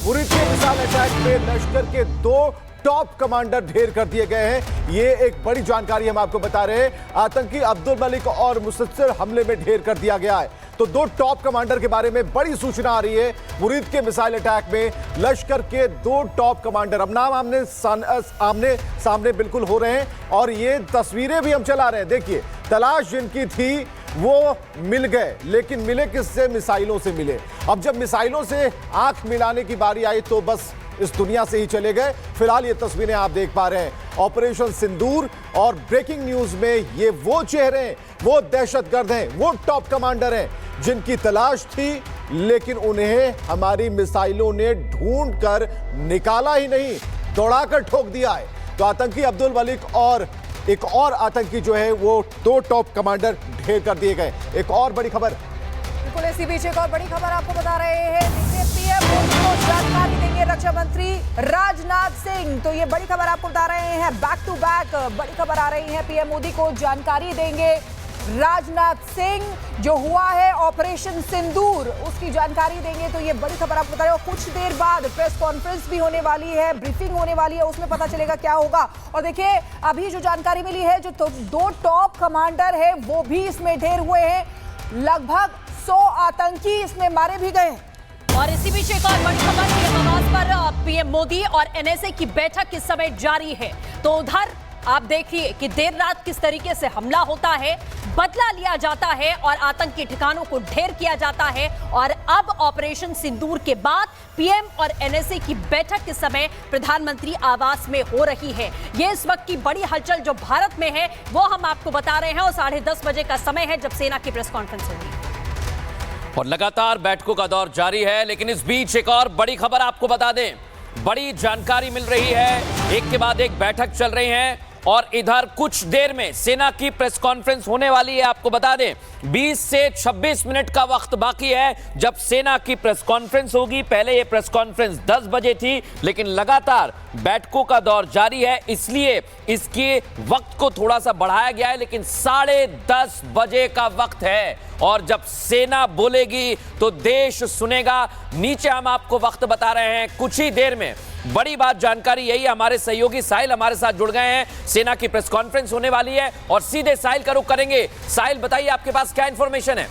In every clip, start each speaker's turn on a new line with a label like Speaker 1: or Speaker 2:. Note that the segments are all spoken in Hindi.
Speaker 1: मुरीद के मिसाइल अटैक में लश्कर के 2 टॉप कमांडर ढेर कर दिए गए हैं। ये एक बड़ी जानकारी हम आपको बता रहे हैं। आतंकी अब्दुल मलिक और मुसलसल हमले में ढेर कर दिया गया है। तो 2 टॉप कमांडर के बारे में बड़ी सूचना आ रही है। मुरीद के मिसाइल अटैक में लश्कर के 2 टॉप कमांडर, अब नाम आमने सामने बिल्कुल हो रहे हैं और ये तस्वीरें भी हम चला रहे हैं। देखिए, तलाश जिनकी थी वो मिल गए, लेकिन मिले किससे? मिसाइलों से मिले। अब जब मिसाइलों से आंख मिलाने की बारी आई तो बस इस दुनिया से ही चले गए। फिलहाल ये तस्वीरें आप देख पा रहे हैं ऑपरेशन सिंदूर और ब्रेकिंग न्यूज में। ये वो चेहरे हैं, वो दहशतगर्द हैं, वो टॉप कमांडर हैं जिनकी तलाश थी, लेकिन उन्हें हमारी मिसाइलों ने ढूंढ कर निकाला ही नहीं, दौड़ाकर ठोक दिया है। तो आतंकी अब्दुल मलिक और एक और आतंकी जो है वो 2 टॉप कमांडर ढेर कर दिए गए। एक और बड़ी खबर,
Speaker 2: बिल्कुल इसी बीच एक और बड़ी खबर आपको बता रहे हैं। पीएम मोदी को जानकारी देंगे रक्षा मंत्री राजनाथ सिंह। तो ये बड़ी खबर आपको बता रहे हैं, बैक टू बैक बड़ी खबर आ रही है। पीएम मोदी को जानकारी देंगे राजनाथ सिंह। जो हुआ है ऑपरेशन सिंदूर, उसकी जानकारी देंगे। तो ये बड़ी खबर आपको बता रहे हो। कुछ देर बाद प्रेस कॉन्फ्रेंस भी होने वाली है, ब्रीफिंग होने वाली है, उसमें पता चलेगा क्या होगा। और देखिए, अभी जो जानकारी मिली है, जो 2 टॉप कमांडर है वो भी इसमें ढेर हुए हैं। लगभग 100 आतंकी इसमें मारे भी गए।
Speaker 3: और इसी बीच एक और बड़ी खबर, पीएम आवास पर पीएम मोदी और एनएसए की बैठक इस समय जारी है। तो उधर आप देखिए कि देर रात किस तरीके से हमला होता है, बदला लिया जाता है और आतंकी ठिकानों को ढेर किया जाता है। और अब ऑपरेशन सिंदूर के बाद पीएम और एनएसए की बैठक इस समय प्रधानमंत्री आवास में हो रही है। ये इस वक्त की बड़ी हलचल जो भारत में है वो हम आपको बता रहे हैं। और 10:30 बजे का समय है जब सेना की प्रेस कॉन्फ्रेंस होगी
Speaker 4: और लगातार बैठकों का दौर जारी है। लेकिन इस बीच एक और बड़ी खबर आपको बता दें, बड़ी जानकारी मिल रही है। एक के बाद एक बैठक चल रही है और इधर कुछ देर में सेना की प्रेस कॉन्फ्रेंस होने वाली है। आपको बता दें 20 से 26 मिनट का वक्त बाकी है जब सेना की प्रेस कॉन्फ्रेंस होगी। पहले ये प्रेस कॉन्फ्रेंस 10 बजे थी, लेकिन लगातार बैठकों का दौर जारी है, इसलिए इसके वक्त को थोड़ा सा बढ़ाया गया है। लेकिन 10:30 बजे का वक्त है और जब सेना बोलेगी तो देश सुनेगा। नीचे हम आपको वक्त बता रहे हैं, कुछ ही देर में बड़ी बात जानकारी यही है। हमारे सहयोगी साहिल हमारे साथ जुड़ गए हैं। सेना की प्रेस कॉन्फ्रेंस होने वाली है और सीधे साहिल का रुख करेंगे। साहिल, बताइए आपके पास क्या इंफॉर्मेशन है?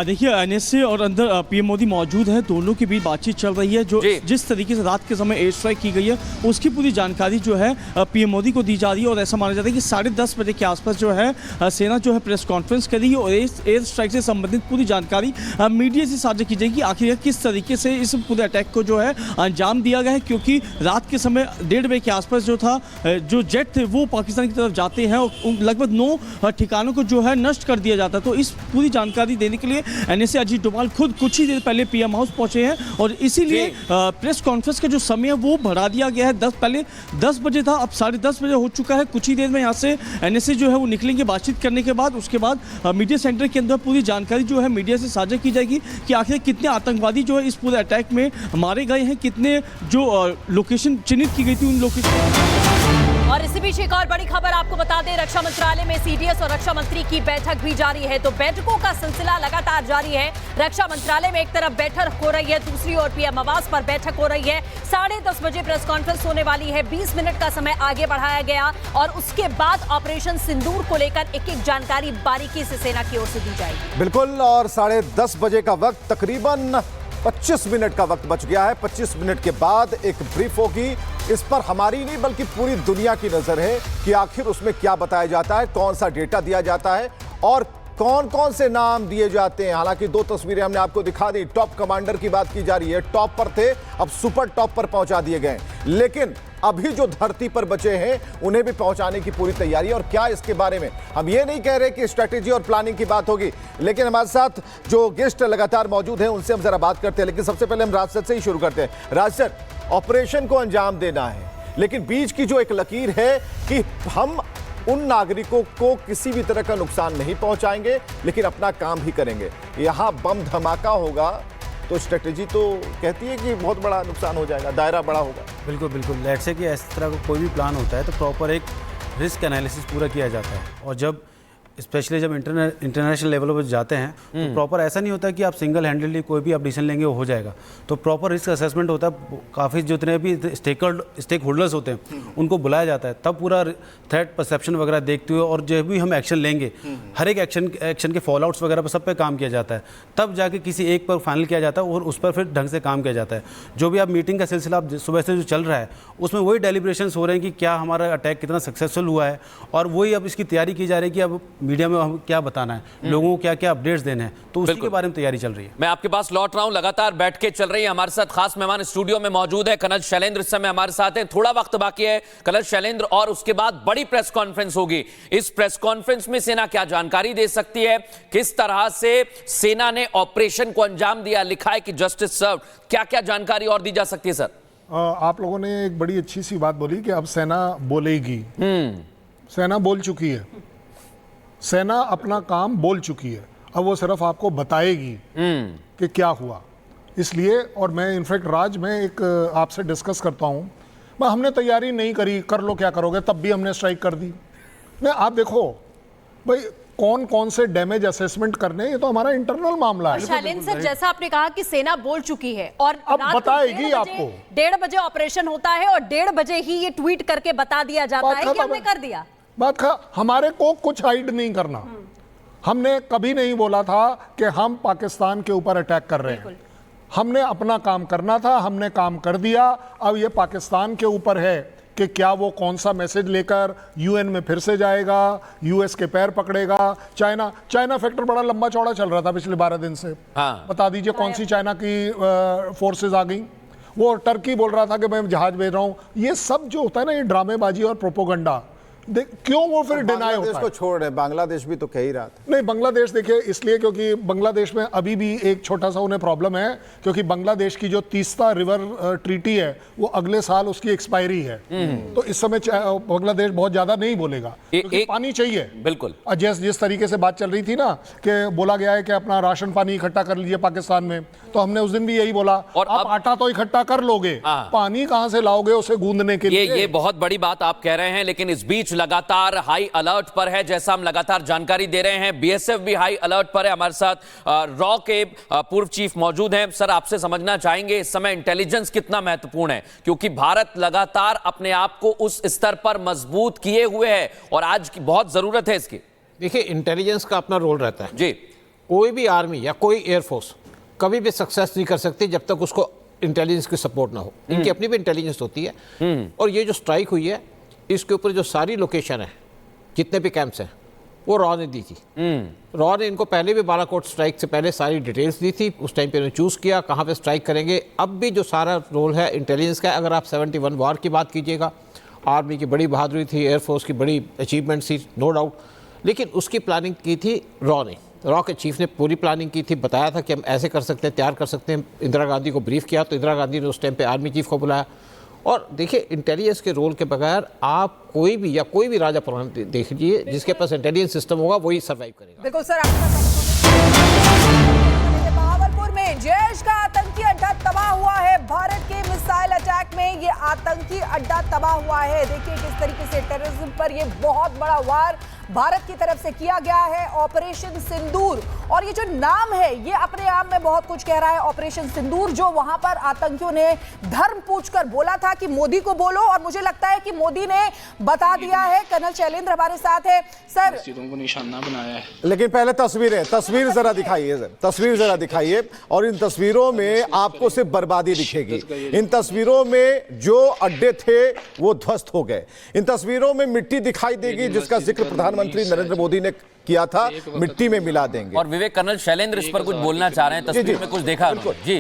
Speaker 5: देखिए, एनएसए और अंदर पीएम मोदी मौजूद है, दोनों के बीच बातचीत चल रही है। जो जिस तरीके से रात के समय एयर स्ट्राइक की गई है उसकी पूरी जानकारी जो है पीएम मोदी को दी जा रही है। और ऐसा माना जाता है कि 10:30 बजे के आसपास जो है सेना जो है प्रेस कॉन्फ्रेंस करेगी और एयर स्ट्राइक से संबंधित पूरी जानकारी मीडिया से साझा की जाएगी। आखिर किस तरीके से इस पूरे अटैक को जो है अंजाम दिया गया है, क्योंकि रात के समय 1:30 बजे के आसपास जो था, जो जेट थे वो पाकिस्तान की तरफ जाते हैं और लगभग 9 ठिकानों को जो है नष्ट कर दिया जाता है। तो इस पूरी जानकारी देने के लिए एनएसए अजीत डोभाल खुद कुछ ही देर पहले पीएम हाउस पहुंचे हैं और इसीलिए प्रेस कॉन्फ्रेंस का जो समय है वो बढ़ा दिया गया है। पहले 10 बजे था, अब 10:30 बजे हो चुका है। कुछ ही देर में यहाँ से एनएसए जो है वो निकलेंगे बातचीत करने के बाद। उसके बाद मीडिया सेंटर के अंदर पूरी जानकारी जो है मीडिया से साझा की जाएगी कि आखिर कितने आतंकवादी जो है इस पूरे अटैक में मारे गए हैं, कितने जो लोकेशन चिन्हित की गई थी उन लोकेशन।
Speaker 3: और इसी बीच एक और बड़ी खबर आपको बता दें, रक्षा मंत्रालय में सीडीएस और रक्षा मंत्री की बैठक भी जारी है। तो बैठकों का सिलसिला लगातार जारी है। रक्षा मंत्रालय में एक तरफ बैठक हो रही है, दूसरी ओर पीएम आवास पर बैठक हो रही है। 10:30 बजे प्रेस कॉन्फ्रेंस होने वाली है। 20 मिनट का समय आगे बढ़ाया गया और उसके बाद ऑपरेशन सिंदूर को लेकर एक जानकारी बारीकी से सेना की ओर से दी जाएगी।
Speaker 1: बिल्कुल, और 10:30 बजे का वक्त, तकरीबन 25 मिनट का वक्त बच गया है। 25 मिनट के बाद एक ब्रीफ होगी। इस पर हमारी नहीं बल्कि पूरी दुनिया की नजर है कि आखिर उसमें क्या बताया जाता है, कौन सा डेटा दिया जाता है और कौन कौन से नाम दिए जाते हैं। हालांकि 2 तस्वीरें हमने आपको दिखा दी। टॉप कमांडर की बात की जा रही है, टॉप पर थे, अब सुपर टॉप पर पहुंचा दिए गए। लेकिन अभी जो धरती पर बचे हैं उन्हें भी पहुंचाने की पूरी तैयारी है। और क्या इसके बारे में हम ये नहीं कह रहे कि स्ट्रेटेजी और प्लानिंग की बात होगी, लेकिन हमारे साथ जो गेस्ट लगातार मौजूद हैं उनसे हम जरा बात करते हैं। लेकिन सबसे पहले हम राजसर से ही शुरू करते हैं। राजसर, ऑपरेशन को अंजाम देना है, लेकिन बीच की जो एक लकीर है कि हम उन नागरिकों को किसी भी तरह का नुकसान नहीं पहुंचाएंगे, लेकिन अपना काम भी करेंगे। यहां बम धमाका होगा तो स्ट्रेटेजी तो कहती है कि बहुत बड़ा नुकसान हो जाएगा, दायरा बड़ा होगा।
Speaker 6: बिल्कुल बिल्कुल, लेट्स से कि इस तरह का कोई भी प्लान होता है तो प्रॉपर एक रिस्क एनालिसिस पूरा किया जाता है। और जब स्पेशली जब इंटरनेशनल लेवल पर जाते हैं तो प्रॉपर ऐसा नहीं होता कि आप सिंगल हैंडेडली कोई भी आप डिसीजन लेंगे वो हो जाएगा। तो प्रॉपर रिस्क असेसमेंट होता है, काफ़ी जितने भी स्टेक होल्डर्स होते हैं उनको बुलाया जाता है, तब पूरा थ्रेट परसेप्शन वगैरह देखते हुए और जो भी हम एक्शन लेंगे हर एक एक्शन के फॉल आउट्स वगैरह पर सब पे काम किया जाता है, तब जाके किसी एक पर फाइनल किया जाता है और उस पर फिर ढंग से काम किया जाता है। जो भी आप मीटिंग का सिलसिला आप सुबह से जो चल रहा है उसमें वही डेलिब्रेशंस हो रहे हैं कि क्या हमारा अटैक कितना सक्सेसफुल हुआ है, और वही अब इसकी तैयारी की जा रही है कि अब मीडिया में हम क्या बताना है, लोगों को क्या क्या अपडेट्स देने हैं, तो उसी के बारे में तैयारी चल रही है।
Speaker 4: मैं आपके पास लौट रहा हूं, लगातार बैठकें चल रही है। हमारे साथ खास मेहमान स्टूडियो में मौजूद है, कर्नल शैलेंद्र इस समय हमारे साथ हैं। थोड़ा वक्त बाकी है कर्नल शैलेंद्र, और उसके बाद बड़ी प्रेस कॉन्फ्रेंस होगी। इस प्रेस कॉन्फ्रेंस में सेना क्या जानकारी दे सकती है, किस तरह से सेना ने ऑपरेशन को अंजाम दिया, लिखा है कि जस्टिस सर्व, क्या क्या जानकारी और दी जा सकती है सर?
Speaker 7: आप लोगों ने एक बड़ी अच्छी सी बात बोली कि अब सेना बोलेगी। सेना बोल चुकी है, सेना अपना काम बोल चुकी है, अब वो सिर्फ आपको बताएगी कि क्या हुआ। इसलिए, और मैं इनफैक्ट राज में एक आपसे डिस्कस करता हूँ, मैं हमने तैयारी नहीं करी, कर लो क्या करोगे, तब भी हमने स्ट्राइक कर दी। नहीं, आप देखो भाई कौन कौन से डैमेज असेसमेंट करने, ये तो हमारा इंटरनल मामला है।
Speaker 3: शैलेंद्र सर, जैसा आपने कहा कि सेना बोल चुकी है और
Speaker 7: अब बताएगी आपको।
Speaker 3: 1:30 बजे ऑपरेशन होता है और 1:30 बजे ही ये ट्वीट करके बता दिया जाता है कि हमने कर दिया।
Speaker 7: हमारे को कुछ हाइड नहीं करना। हमने कभी नहीं बोला था कि हम पाकिस्तान के ऊपर अटैक कर रहे हैं। हमने अपना काम करना था, हमने काम कर दिया। अब ये पाकिस्तान के ऊपर है कि क्या वो कौन सा मैसेज लेकर यूएन में फिर से जाएगा, यूएस के पैर पकड़ेगा। चाइना फैक्टर बड़ा लंबा चौड़ा चल रहा था पिछले 12 दिन से। बता दीजिए कौन सी चाइना की फोर्सेज आ गई। वो टर्की बोल रहा था कि मैं जहाज भेज रहा हूं। ये सब जो होता है ना, ये ड्रामेबाजी और प्रोपोगंडा, क्यों वो फिर डिनाई होता है?
Speaker 1: को छोड़ रहे, बांग्लादेश भी तो कह ही रहा था।
Speaker 7: नहीं, बांग्लादेश देखिए इसलिए क्योंकि बांग्लादेश में अभी भी एक छोटा सा उन्हें प्रॉब्लम है, क्योंकि बांग्लादेश की जो तीस्ता रिवर ट्रीटी है वो अगले साल उसकी एक्सपायरी है। तो इस समय बांग्लादेश बहुत ज्यादा नहीं बोलेगा, क्योंकि पानी चाहिए।
Speaker 4: बिल्कुल।
Speaker 7: जिस तरीके से बात चल रही थी ना कि बोला गया है कि अपना राशन पानी इकट्ठा कर लीजिए पाकिस्तान में, तो हमने उस दिन भी यही बोला, और आप आटा तो इकट्ठा कर लोगे, पानी कहां से लाओगे उसे गूंदने के लिए?
Speaker 4: ये बहुत बड़ी बात आप कह रहे हैं, लेकिन इस बीच लगातार हाई अलर्ट पर है, जैसा हम लगातार जानकारी दे रहे हैं। बीएसएफ भी हाई अलर्ट पर है। हमारे साथ रॉ के पूर्व चीफ मौजूद हैं। सर, आपसे समझना चाहेंगे इस समय इंटेलिजेंस कितना महत्वपूर्ण है, क्योंकि भारत लगातार अपने आप को उस स्तर पर मजबूत किए हुए है और आज की बहुत जरूरत है इसकी।
Speaker 8: देखिए, इंटेलिजेंस का अपना रोल रहता है
Speaker 4: जी।
Speaker 8: कोई भी आर्मी या कोई एयरफोर्स कभी भी सक्सेस नहीं कर सकती जब तक उसको इंटेलिजेंस की सपोर्ट ना हो। इनकी अपनी भी इंटेलिजेंस होती है। और ये जो स्ट्राइक हुई है, इसके ऊपर जो सारी लोकेशन है, जितने भी कैंप्स हैं, वो रॉ ने दी थी। रॉ ने इनको पहले भी बालाकोट स्ट्राइक से पहले सारी डिटेल्स दी थी। उस टाइम पे उन्होंने चूज़ किया कहाँ पे स्ट्राइक करेंगे। अब भी जो सारा रोल है इंटेलिजेंस का, अगर आप 71 वार की बात कीजिएगा, आर्मी की बड़ी बहादुरी थी, एयरफोर्स की बड़ी अचीवमेंट थी, नो डाउट, लेकिन उसकी प्लानिंग की थी रॉ ने। रॉ के चीफ ने पूरी प्लानिंग की थी, बताया था कि हम ऐसे कर सकते हैं, तैयार कर सकते हैं। इंदिरा गांधी को ब्रीफ किया तो इंदिरा गांधी ने उस टाइम पे आर्मी चीफ को बुलाया। और देखिए, इंटेलिजेंस के रोल के बगैर आप कोई भी राजा पुराण देख लीजिए, जिसके पास इंटेलिजेंस सिस्टम होगा वही सर्वाइव करेगा।
Speaker 2: बिल्कुल सर, बहावलपुर में जैश का आतंकी अड्डा तबाह हुआ है। भारत के मिसाइल अटैक में ये आतंकी अड्डा तबाह हुआ है। देखिए किस तरीके से टेररिज्म पर ये बहुत बड़ा वार भारत की तरफ से किया गया है, ऑपरेशन सिंदूर। और ये जो नाम है ये अपने आप में बहुत कुछ कह रहा है, ऑपरेशन सिंदूर, जो वहां पर आतंकियों ने धर्म पूछकर बोला था कि मोदी को बोलो, और मुझे लगता है कि मोदी ने बता दिया है। कर्नल शैलेंद्र हमारे साथ है। सर,
Speaker 9: मस्जिदों को निशाना बनाया है,
Speaker 1: लेकिन पहले तस्वीर जरा दिखाइए सर, तस्वीर जरा दिखाइए। और इन तस्वीरों में आपको सिर्फ बर्बादी दिखेगी। इन तस्वीरों में जो अड्डे थे वो ध्वस्त हो गए। इन तस्वीरों में मिट्टी दिखाई देगी, जिसका जिक्र प्रधानमंत्री नरेंद्र मोदी ने किया था, मिट्टी में मिला देंगे।
Speaker 4: और विवेक, कर्नल शैलेंद्र इस पर कुछ बोलना चाह रहे हैं, तस्वीर में कुछ देखा जी।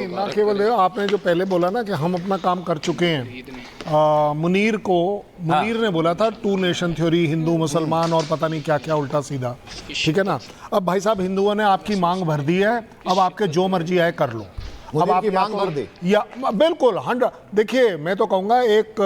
Speaker 7: ना केवल आपने जो पहले बोला ना कि हम अपना काम कर चुके हैं, मुनीर ने बोला था 2 नेशन थ्योरी, हिंदू मुसलमान और पता नहीं क्या क्या उल्टा सीधा, ठीक है ना। अब भाई साहब, हिंदुओं ने आपकी मांग भर दी है, अब आपके जो मर्जी आए कर लो। अब आप
Speaker 1: की मांग भर दे।
Speaker 7: या बिल्कुल 100। देखिए मैं तो कहूँगा एक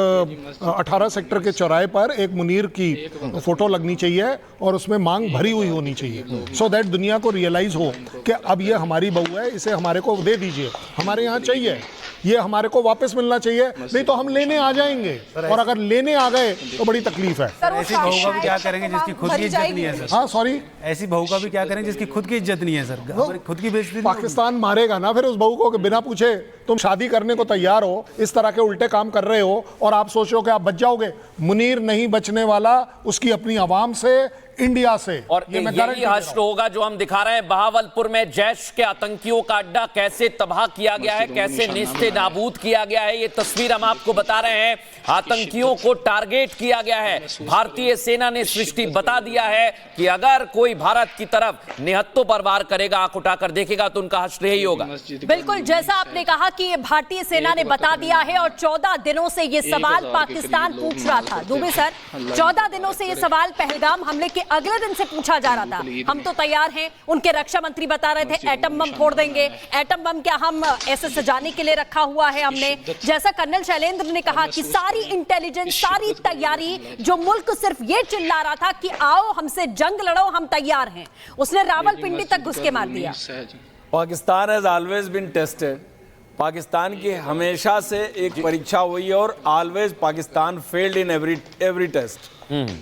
Speaker 7: 18 सेक्टर के चौराहे पर एक मुनीर की फोटो लगनी चाहिए और उसमें मांग भरी हुई होनी चाहिए, सो दैट दुनिया को रियलाइज हो कि अब ये हमारी बहू है, इसे हमारे को दे दीजिए, हमारे यहाँ चाहिए, ये हमारे को वापस मिलना चाहिए, नहीं तो हम लेने आ जाएंगे, और अगर लेने आ गए तो बड़ी तकलीफ है।
Speaker 6: ऐसी बहू का भी क्या करेंगे जिसकी खुद की इज्जत नहीं है सर?
Speaker 7: हाँ सॉरी,
Speaker 6: ऐसी बहू का भी क्या करें जिसकी खुद की इज्जत नहीं है सर? हमारी खुद की बेइज्जती नहीं होगी?
Speaker 7: पाकिस्तान मारेगा ना फिर उस बहू को कि बिना पूछे तुम शादी करने को तैयार हो, इस तरह के उल्टे काम कर रहे हो और आप सोच रहे हो कि आप बच जाओगे। मुनीर नहीं बचने वाला, उसकी अपनी आवाम से, इंडिया से।
Speaker 4: और
Speaker 7: ये मैं
Speaker 4: यही
Speaker 7: गारंटी दे रहा हूं।
Speaker 4: हश्र होगा जो हम दिखा रहे हैं। बहावलपुर में जैश के आतंकियों का अड्डा कैसे तबाह किया गया है, कैसे नेस्ते नाबूद किया गया है, ये तस्वीर हम आपको बता रहे हैं। आतंकियों को टारगेट किया गया है। भारतीय सेना ने सृष्टि बता दिया है कि अगर कोई भारत की तरफ निहत्तों पर वार करेगा, आंख उठाकर देखेगा, तो उनका हश्र यही होगा।
Speaker 3: बिल्कुल, जैसा आपने कहा कि ये भारतीय सेना ने बता दिया है और 14 दिनों से ये सवाल पाकिस्तान पूछ रहा था। दुबे सर, 14 दिनों से ये सवाल पहलगाम हमले के अगले दिन से पूछा जा रहा था, हम तो तैयार हैं। उनके रक्षा मंत्री बता रहे थे एटम बम फोड़ देंगे। एटम बम क्या हम ऐसे सजाने के लिए रखा हुआ है हमने? जैसा कर्नल शैलेंद्र ने कहा कि सारी इंटेलिजेंस, सारी तैयारी, जो मुल्क सिर्फ ये चिल्ला रहा था कि आओ हमसे जंग लड़ो, हम तैयार हैं, उसने रावलपिंडी तक घुस के मार दिया।
Speaker 9: Pakistan has always been tested. Pakistan की हमेशा से एक परीक्षा हुई है और always Pakistan failed in every test.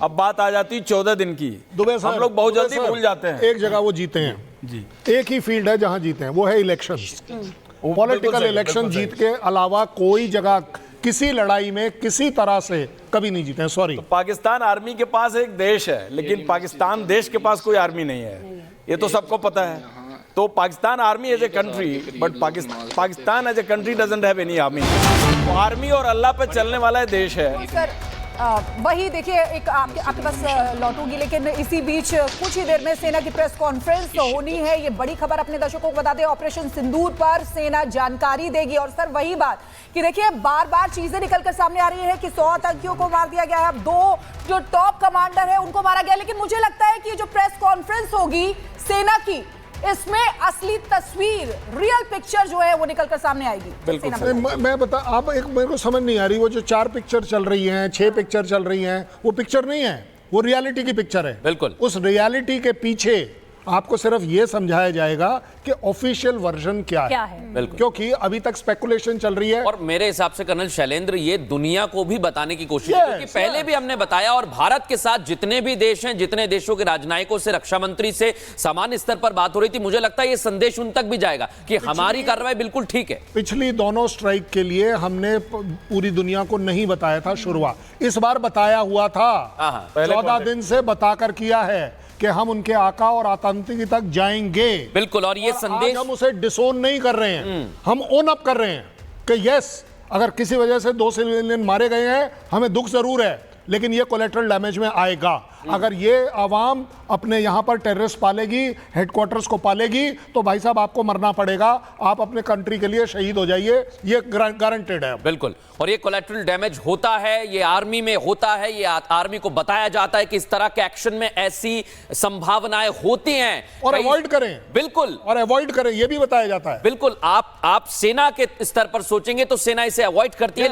Speaker 9: अब बात आ जाती है 14 दिन की।
Speaker 7: दुबे सर,
Speaker 9: हम लोग बहुत
Speaker 7: दुबे
Speaker 9: जल्दी
Speaker 7: सर,
Speaker 9: भूल जाते हैं।
Speaker 7: एक जगह वो जीते हैं जी, एक ही फील्ड है जहां जीते हैं, वो है इलेक्शन। पॉलिटिकल इलेक्शन जीत के अलावा कोई जगह किसी लड़ाई में किसी तरह से कभी नहीं जीते हैं। सॉरी।
Speaker 9: तो पाकिस्तान आर्मी के पास एक देश है, लेकिन पाकिस्तान देश के पास कोई आर्मी नहीं है, ये तो सबको पता है। तो Pakistan army as a country, but Pakistan as a country doesn't have any army. तो आर्मी और अल्लाह पे चलने वाला देश है।
Speaker 2: सर वही देखिए, एक आपके पास लौटूंगी, लेकिन इसी बीच कुछ ही देर में सेना की प्रेस कॉन्फ्रेंस होनी है। ये बड़ी खबर अपने दर्शकों को बता दें, ऑपरेशन सिंदूर पर सेना जानकारी देगी। और सर वही बात कि देखिए बार बार चीजें निकलकर सामने आ रही है कि 100 आतंकियों को मार दिया गया है, अब 2 जो टॉप कमांडर है उनको मारा गया। लेकिन मुझे लगता है कि ये जो प्रेस कॉन्फ्रेंस होगी सेना की, इसमें असली तस्वीर, रियल पिक्चर जो है वो निकलकर सामने आएगी।
Speaker 9: बिल्कुल।
Speaker 7: मैं बता, आप एक मेरे को समझ नहीं आ रही, वो जो 4 पिक्चर चल रही हैं, 6 पिक्चर चल रही हैं, वो पिक्चर नहीं है, वो रियलिटी की पिक्चर है।
Speaker 4: बिल्कुल।
Speaker 7: उस रियलिटी के पीछे आपको सिर्फ ये समझाया जाएगा कि ऑफिशियल वर्जन क्या है।
Speaker 4: बिल्कुल।
Speaker 7: क्योंकि अभी तक स्पेकुलेशन चल रही है।
Speaker 4: और मेरे हिसाब से कर्नल शैलेंद्र ये दुनिया को भी बताने की कोशिश है, क्योंकि पहले भी हमने बताया, और भारत के साथ जितने भी देश हैं, जितने देशों के राजनयिकों से, रक्षा मंत्री से सामान्य स्तर पर बात हो रही थी, मुझे लगता है ये संदेश उन तक भी जाएगा कि हमारी कार्रवाई बिल्कुल ठीक है।
Speaker 7: पिछली दोनों स्ट्राइक के लिए हमने पूरी दुनिया को नहीं बताया था शुरुआत, इस बार बताया हुआ था। 14 दिन से बताकर किया है कि हम उनके आका और आतंकी तक जाएंगे।
Speaker 4: बिल्कुल। और ये संदेश
Speaker 7: हम उसे डिसोन नहीं कर रहे हैं, हम ओन अप कर रहे हैं कि यस, अगर किसी वजह से 2 सिविलियन मारे गए हैं, हमें दुख जरूर है, लेकिन ये कोलेटरल डैमेज में आएगा। अगर ये आवाम अपने यहाँ पर टेररिस्ट पालेगी, हेडक्वार्टर्स को पालेगी, तो भाई साहब आपको मरना पड़ेगा, आप अपने कंट्री के लिए शहीद हो जाइए, ये गारंटेड है।
Speaker 4: बिल्कुल। और ये कोलैटरल डैमेज होता है, ये आर्मी में होता है, ये आर्मी को बताया जाता है कि इस तरह के एक्शन में ऐसी संभावनाएं होती हैं
Speaker 7: और अवॉइड करें।
Speaker 4: बिल्कुल।
Speaker 7: और अवॉइड करें, ये भी बताया जाता है।
Speaker 4: बिल्कुल। आप सेना के स्तर पर सोचेंगे तो सेना इसे अवॉइड करती है।